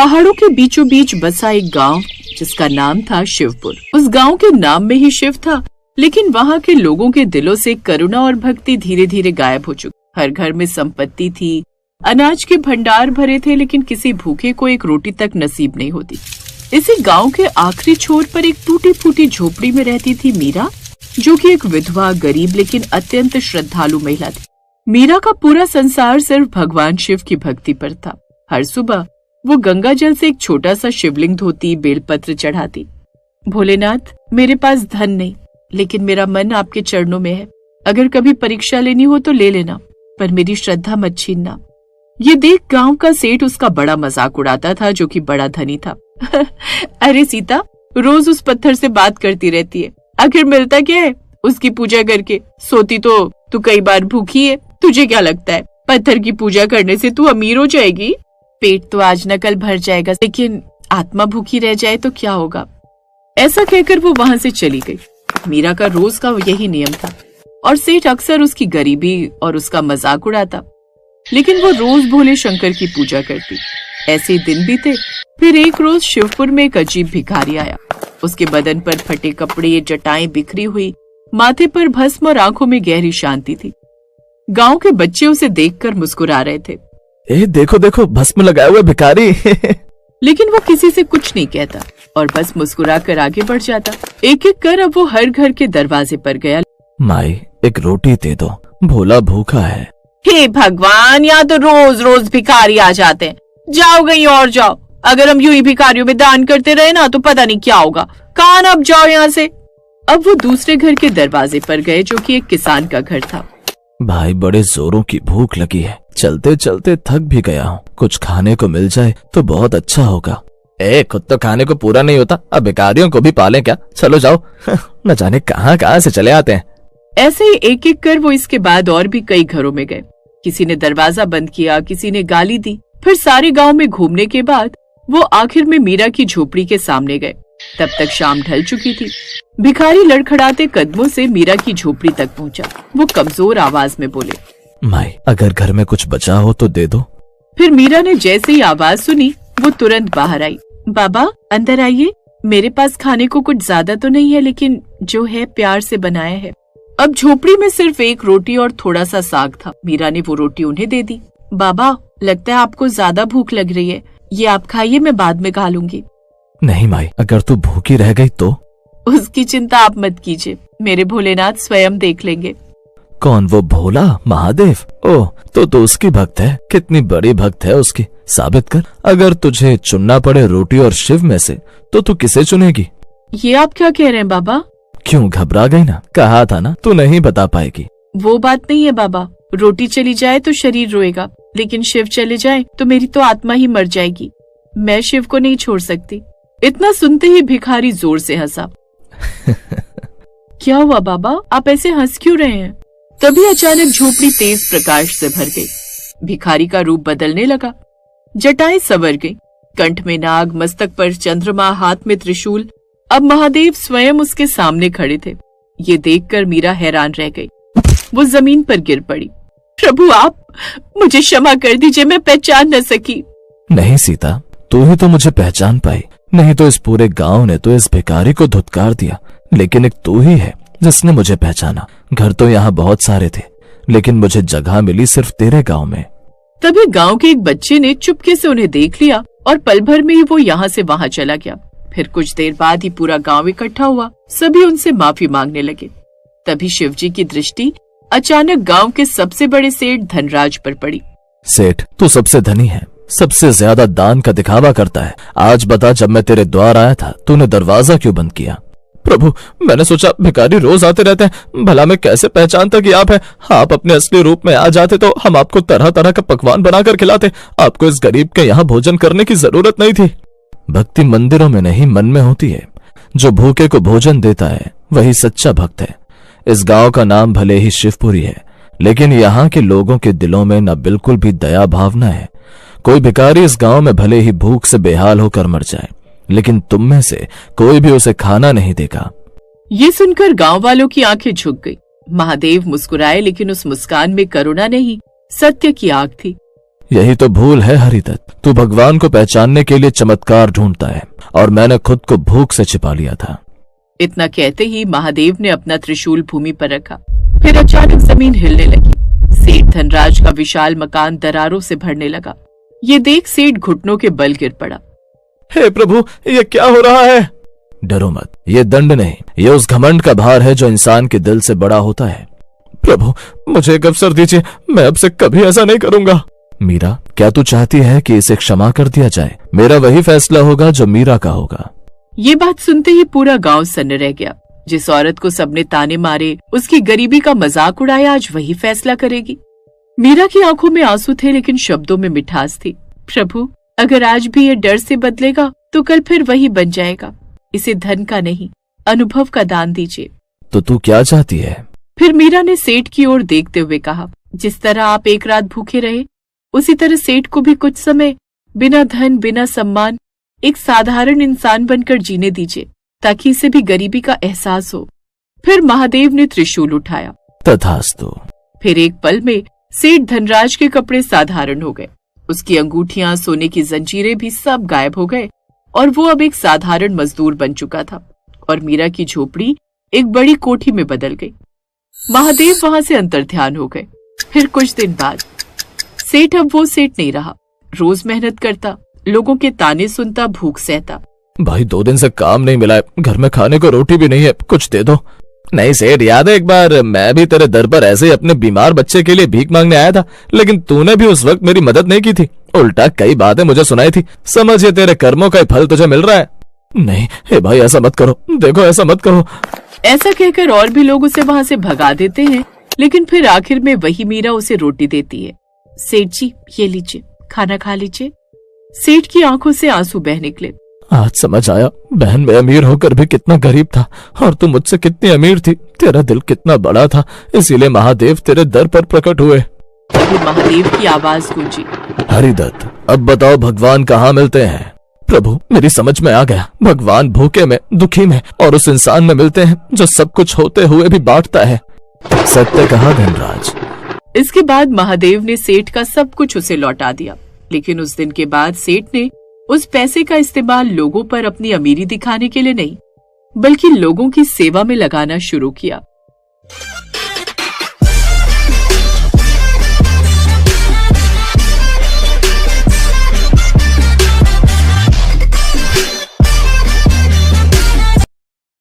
पहाड़ों के बीचों बीच बसा एक गांव जिसका नाम था शिवपुर। उस गांव के नाम में ही शिव था, लेकिन वहां के लोगों के दिलों से करुणा और भक्ति धीरे धीरे गायब हो चुकी। हर घर में संपत्ति थी, अनाज के भंडार भरे थे, लेकिन किसी भूखे को एक रोटी तक नसीब नहीं होती। इसी गांव के आखिरी छोर पर एक टूटी फूटी झोपड़ी में रहती थी मीरा, जो कि एक विधवा, गरीब लेकिन अत्यंत श्रद्धालु महिला थी। मीरा का पूरा संसार सिर्फ भगवान शिव की भक्ति पर था। हर सुबह वो गंगा जल से एक छोटा सा शिवलिंग धोती, बेलपत्र चढ़ाती। भोलेनाथ, मेरे पास धन नहीं, लेकिन मेरा मन आपके चरणों में है। अगर कभी परीक्षा लेनी हो तो ले लेना, पर मेरी श्रद्धा मत छीनना। ये देख गांव का सेठ उसका बड़ा मजाक उड़ाता था, जो कि बड़ा धनी था। अरे सीता, रोज उस पत्थर से बात करती रहती है, आखिर मिलता क्या है उसकी पूजा करके? सोती तो तू कई बार भूखी है। तुझे क्या लगता है पत्थर की पूजा करने से तू अमीर हो जाएगी? पेट तो आज न कल भर जाएगा, लेकिन आत्मा भूखी रह जाए तो क्या होगा? ऐसा कहकर वो वहां से चली गई। मीरा का रोज का यही नियम था और सेठ अक्सर उसकी गरीबी और उसका मजाक उड़ाता, लेकिन वो रोज भोले शंकर की पूजा करती। ऐसे दिन बीते। फिर एक रोज शिवपुर में एक अजीब भिखारी आया। उसके बदन पर फटे कपड़े, जटाएं बिखरी हुई, माथे पर भस्म और आंखों में गहरी शांति थी। गांव के बच्चे उसे देखकर मुस्कुरा रहे थे। ए देखो देखो, भस्म लगाए हुए भिखारी। लेकिन वो किसी से कुछ नहीं कहता और बस मुस्कुरा कर आगे बढ़ जाता। एक एक कर अब वो हर घर के दरवाजे पर गया। माई, एक रोटी दे दो, भोला भूखा है। हे भगवान, यहाँ तो रोज रोज भिखारी आ जाते हैं। जाओ कहीं और जाओ। अगर हम यूं ही भिखारियों में दान करते रहे ना तो पता नहीं क्या होगा। कान अब जाओ यहाँ से। अब वो दूसरे घर के दरवाजे पर गए, जो कि एक किसान का घर था। भाई, बड़े जोरों की भूख लगी है, चलते चलते थक भी गया हूँ। कुछ खाने को मिल जाए तो बहुत अच्छा होगा। खुद तो खाने को पूरा नहीं होता, अब भिखारियों को भी पाले क्या? चलो जाओ। न जाने कहाँ कहाँ से चले आते हैं। ऐसे ही एक एक कर वो इसके बाद और भी कई घरों में गए। किसी ने दरवाजा बंद किया, किसी ने गाली दी। फिर सारे गांव में घूमने के बाद वो आखिर में मीरा की झोपड़ी के सामने गए। तब तक शाम ढल चुकी थी। भिखारी लड़खड़ाते कदमों से मीरा की झोपड़ी तक पहुंचा। वो कमजोर आवाज में बोले, माई, अगर घर में कुछ बचा हो तो दे दो। फिर मीरा ने जैसे ही आवाज सुनी वो तुरंत बाहर आई। बाबा, अंदर आइए। मेरे पास खाने को कुछ ज्यादा तो नहीं है, लेकिन जो है प्यार से बनाया है। अब झोपड़ी में सिर्फ एक रोटी और थोड़ा सा साग था। मीरा ने वो रोटी उन्हें दे दी। बाबा, लगता है आपको ज्यादा भूख लग रही है, ये आप खाइए, मैं बाद में खा लूंगी। नहीं माई, अगर तू भूखी रह गई तो? उसकी चिंता आप मत कीजिए, मेरे भोलेनाथ स्वयं देख लेंगे। कौन, वो भोला महादेव? ओह, तो उसकी भक्त है। कितनी बड़ी भक्त है उसकी, साबित कर। अगर तुझे चुनना पड़े रोटी और शिव में से तो तू किसे चुनेगी? ये आप क्या कह रहे हैं बाबा? क्यों, घबरा गई ना? कहा था ना तू नहीं बता पाएगी। वो बात नहीं है बाबा। रोटी चली जाए तो शरीर रोएगा, लेकिन शिव चले जाए तो मेरी तो आत्मा ही मर जाएगी। मैं शिव को नहीं छोड़ सकती। इतना सुनते ही भिखारी जोर से हंसा। क्या हुआ बाबा, आप ऐसे हंस क्यों रहे हैं? तभी अचानक झोपड़ी तेज प्रकाश से भर गई। भिखारी का रूप बदलने लगा। जटाएं संवर गई, कंठ में नाग, मस्तक पर चंद्रमा, हाथ में त्रिशूल। अब महादेव स्वयं उसके सामने खड़े थे। ये देखकर मीरा हैरान रह गई। वो जमीन पर गिर पड़ी। प्रभु, आप मुझे क्षमा कर दीजिए, मैं पहचान न सकी। नहीं सीता, तू ही तो मुझे पहचान पाई, नहीं तो इस पूरे गांव ने तो इस भिखारी को धुतकार दिया, लेकिन एक तू ही है जिसने मुझे पहचाना। घर तो यहाँ बहुत सारे थे, लेकिन मुझे जगह मिली सिर्फ तेरे गांव में। तभी गांव के एक बच्चे ने चुपके से उन्हें देख लिया और पल भर में ही वो यहाँ से वहाँ चला गया। फिर कुछ देर बाद ही पूरा गांव इकट्ठा हुआ। सभी उनसे माफी मांगने लगे। तभी शिवजी की दृष्टि अचानक गांव के सबसे बड़े सेठ धनराज पर पड़ी। सेठ, तू सबसे धनी है, सबसे ज्यादा दान का दिखावा करता है। आज बता, जब मैं तेरे द्वार आया था तूने दरवाजा क्यों बंद किया? प्रभु, मैंने सोचा भिखारी रोज आते रहते हैं, भला मैं कैसे पहचानता कि आप हैं। आप अपने असली रूप में आ जाते तो हम आपको तरह तरह का पकवान बनाकर खिलाते। आपको इस गरीब के यहाँ भोजन करने की जरूरत नहीं थी। भक्ति मंदिरों में नहीं, मन में होती है। जो भूखे को भोजन देता है वही सच्चा भक्त है। इस गांव का नाम भले ही शिवपुरी है, लेकिन यहाँ के लोगों के दिलों में न बिल्कुल भी दया भावना है। कोई भिखारी इस गांव में भले ही भूख से बेहाल होकर मर जाए, लेकिन तुम में से कोई भी उसे खाना नहीं देगा। ये सुनकर गांव वालों की आंखें झुक गई। महादेव मुस्कुराए, लेकिन उस मुस्कान में करुणा नहीं, सत्य की आग थी। यही तो भूल है हरिदत्त, तू भगवान को पहचानने के लिए चमत्कार ढूंढता है और मैंने खुद को भूख से छिपा लिया था। इतना कहते ही महादेव ने अपना त्रिशूल भूमि पर रखा। फिर अचानक जमीन हिलने लगी। सेठ धनराज का विशाल मकान दरारों से भरने लगा। ये देख सेठ घुटनों के बल गिर पड़ा। हे प्रभु, ये क्या हो रहा है? डरो मत, ये दंड नहीं, ये उस घमंड का भार है जो इंसान के दिल से बड़ा होता है। प्रभु, मुझे एक अवसर दीजिए, मैं अब से कभी ऐसा नहीं करूंगा। मीरा, क्या तू चाहती है कि इसे क्षमा कर दिया जाए? मेरा वही फैसला होगा जो मीरा का होगा। ये बात सुनते ही पूरा गांव सन्न रह गया। जिस औरत को सबने ताने मारे, उसकी गरीबी का मजाक उड़ाया, आज वही फैसला करेगी। मीरा की आंखों में आंसू थे लेकिन शब्दों में मिठास थी। प्रभु, अगर आज भी ये डर से बदलेगा तो कल फिर वही बन जाएगा। इसे धन का नहीं, अनुभव का दान दीजिए। तो तू क्या चाहती है? फिर मीरा ने सेठ की ओर देखते हुए कहा, जिस तरह आप एक रात भूखे रहे, उसी तरह सेठ को भी कुछ समय बिना धन, बिना सम्मान, एक साधारण इंसान बनकर जीने दीजिए, ताकि इसे भी गरीबी का एहसास हो। फिर महादेव ने त्रिशूल उठाया। तथास्तु। फिर एक पल में सेठ धनराज के कपड़े साधारण हो गए। उसकी अंगूठियां, सोने की जंजीरें भी सब गायब हो गए और वो अब एक साधारण मजदूर बन चुका था। और मीरा की झोपड़ी एक बड़ी कोठी में बदल गई। महादेव वहां से अंतर्ध्यान हो गए। फिर कुछ दिन बाद सेठ अब वो सेठ नहीं रहा। रोज मेहनत करता, लोगों के ताने सुनता, भूख सहता। भाई, 2 दिन से काम नहीं मिला है, घर में खाने को रोटी भी नहीं है, कुछ दे दो। नहीं सेठ, याद है एक बार मैं भी तेरे दर पर ऐसे ही अपने बीमार बच्चे के लिए भीख मांगने आया था, लेकिन तूने भी उस वक्त मेरी मदद नहीं की थी। उल्टा कई बातें मुझे सुनाई थी। समझिए तेरे कर्मों का फल तुझे मिल रहा है। नहीं हे भाई, ऐसा मत करो, देखो ऐसा मत करो। ऐसा कहकर और भी लोग उसे वहां से भगा देते हैं, लेकिन फिर आखिर में वही मीरा उसे रोटी देती है। सेठ जी, ये लीजिए, खाना खा लीजिए। सेठ की आंखों से आंसू बह निकले। आज समझ आया, बहन मैं अमीर होकर भी कितना गरीब था और तू मुझसे कितनी अमीर थी। तेरा दिल कितना बड़ा था, इसीलिए महादेव तेरे दर पर प्रकट हुए। तभी महादेव की आवाज गूंजी, हरिदत्त, अब बताओ भगवान कहाँ मिलते हैं? प्रभु, मेरी समझ में आ गया, भगवान भूखे में, दुखी में और उस इंसान में मिलते हैं जो सब कुछ होते हुए भी बांटता है। सत्य कहा धनराज। इसके बाद महादेव ने सेठ का सब कुछ उसे लौटा दिया। लेकिन उस दिन के बाद सेठ ने उस पैसे का इस्तेमाल लोगों पर अपनी अमीरी दिखाने के लिए नहीं, बल्कि लोगों की सेवा में लगाना शुरू किया।